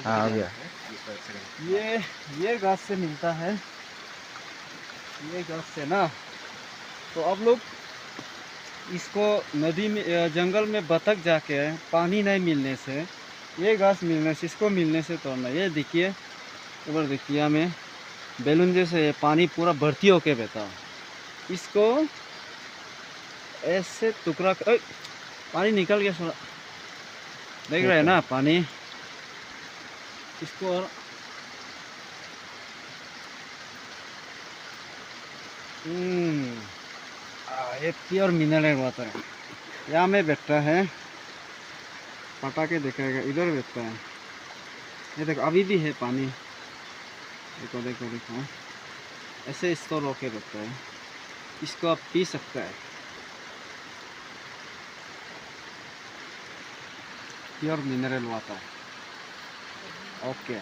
हाँ हो गया। ये घास से मिलता है, ये घास से ना। तो अब लोग इसको नदी में जंगल में बतख जाके पानी नहीं मिलने से, ये घास मिलने से, इसको मिलने से तोड़ना। ये देखिए ऊपर देखिए, हमें बैलून जैसे ये पानी पूरा भर्ती होके बहता है। इसको ऐसे टुकड़ा पानी निकल गया थोड़ा, देख रहे हैं ना पानी। इसको और ये प्योर मिनरल वाटर है। यहाँ में बैठता है, पटा के देखेगा, इधर बैठता है। ये देखो अभी भी है पानी, देखो देखो देखो, ऐसे स्टोर होके बैठता है। इसको आप पी सकता है, प्योर मिनरल वाटर। ओके।